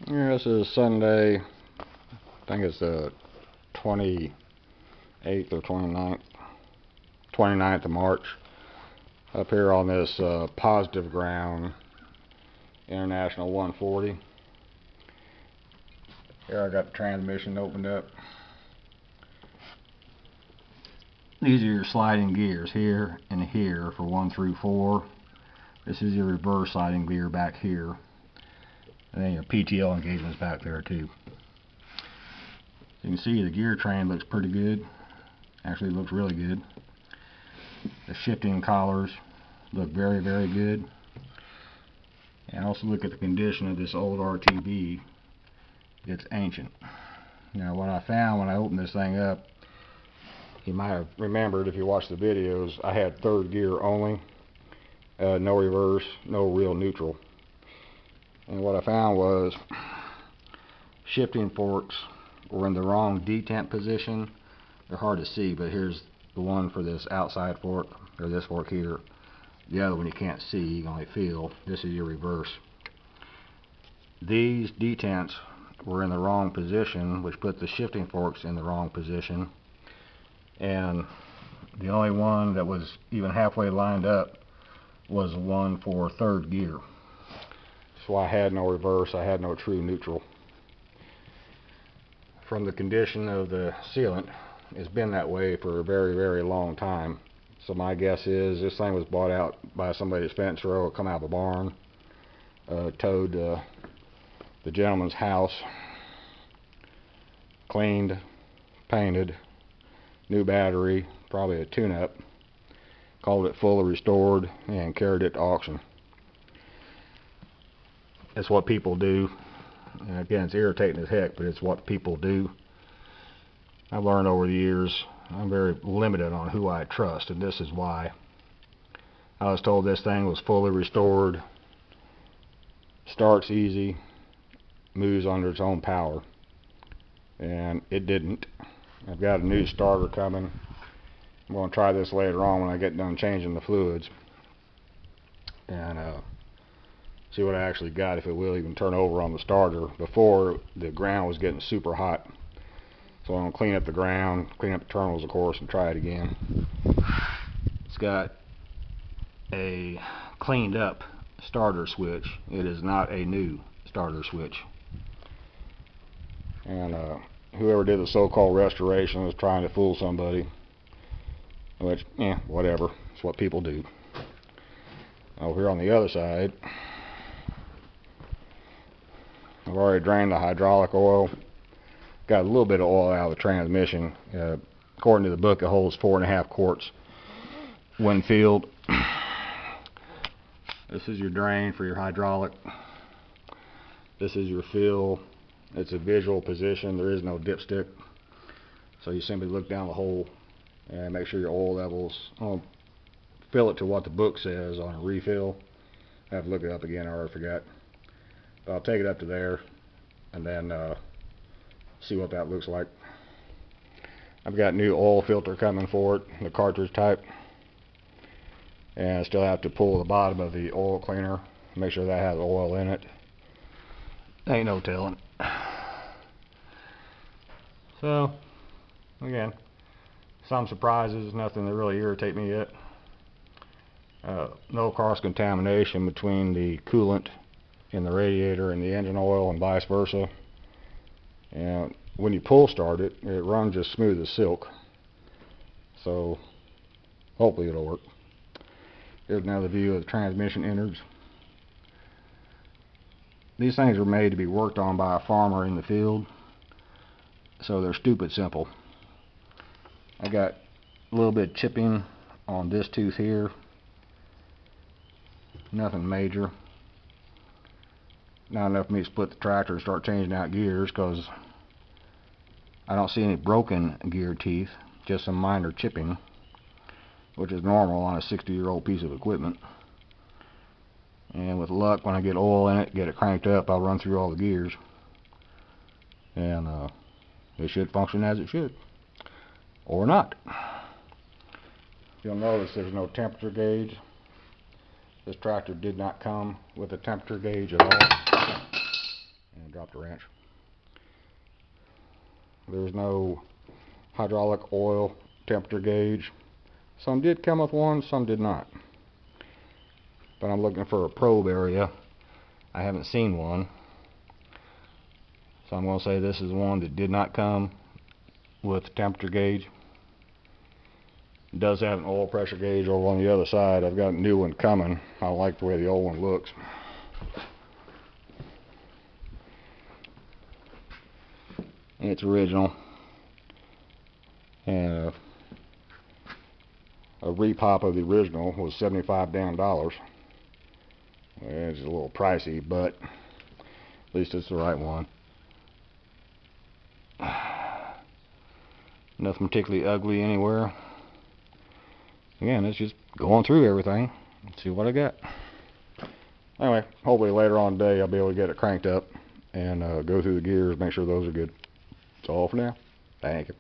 Yeah, this is Sunday. I think it's the 28th or 29th of March. Up here on this positive ground, International 140. Here I got the transmission opened up. These are your sliding gears here and here for 1 through 4. This is your reverse sliding gear back here. And then your PTO engagements back there too. You can see the gear train looks pretty good. Actually looks really good. The shifting collars look very, very good. And also look at the condition of this old RTB. It's ancient. Now what I found when I opened this thing up, you might have remembered if you watched the videos, I had third gear only. No reverse, no real neutral. And what I found was shifting forks were in the wrong detent position. They're hard to see, but here's the one for this outside fork, or this fork here. The other one you can't see, you can only feel. This is your reverse. These detents were in the wrong position, which put the shifting forks in the wrong position. And the only one that was even halfway lined up was the one for third gear. So I had no reverse, I had no true neutral. From the condition of the sealant, it's been that way for a very, very long time. So my guess is this thing was bought out by somebody's fence row or come out of a barn, towed to the gentleman's house, cleaned, painted, new battery, probably a tune-up, called it fully restored, and carried it to auction. It's what people do. And again, it's irritating as heck, but it's what people do. I've learned over the years I'm very limited on who I trust, and this is why. I was told this thing was fully restored, starts easy, moves under its own power, and it didn't. I've got a new starter coming. I'm going to try this later on when I get done changing the fluids, and see what I actually got, if it will even turn over on the starter. Before, the ground was getting super hot, so I'm going to clean up the ground, clean up the terminals of course, and try it again. It's got a cleaned up starter switch. It is not a new starter switch. And whoever did the so-called restoration was trying to fool somebody, which, whatever. It's what people do. Over here on the other side, I've already drained the hydraulic oil. Got a little bit of oil out of the transmission. According to the book, it holds 4.5 quarts when filled. This is your drain for your hydraulic. This is your fill. It's a visual position. There is no dipstick. So you simply look down the hole and make sure your oil levels. I'll fill it to what the book says on a refill. I have to look it up again. I already forgot. But I'll take it up to there and then see what that looks like. I've got new oil filter coming for it, the cartridge type, and I still have to pull the bottom of the oil cleaner, make sure that has oil in it. Ain't no telling. So again, some surprises, nothing that really irritate me yet. No cross contamination between the coolant in the radiator and the engine oil and vice versa. And when you pull start it, it runs just smooth as silk. So hopefully it'll work. Here's another view of the transmission innards. These things are made to be worked on by a farmer in the field, so they're stupid simple. I got a little bit of chipping on this tooth here. Nothing major. Not enough for me to split the tractor and start changing out gears, because I don't see any broken gear teeth, just some minor chipping, which is normal on a 60-year-old piece of equipment. And with luck, when I get oil in it, get it cranked up, I'll run through all the gears, and it should function as it should, or not. You'll notice there's no temperature gauge. This tractor did not come with a temperature gauge at all. And drop the wrench. There's no hydraulic oil temperature gauge. Some did come with one, some did not. But I'm looking for a probe area. I haven't seen one. So I'm going to say this is one that did not come with temperature gauge. It does have an oil pressure gauge over on the other side. I've got a new one coming. I like the way the old one looks. And it's original. And a repop of the original was $75 damn dollars. It's a little pricey, but at least it's the right one. Nothing particularly ugly anywhere. Again, it's just going through everything. Let's see what I got. Anyway, hopefully later on today I'll be able to get it cranked up and go through the gears, make sure those are good. That's all for now. Thank you.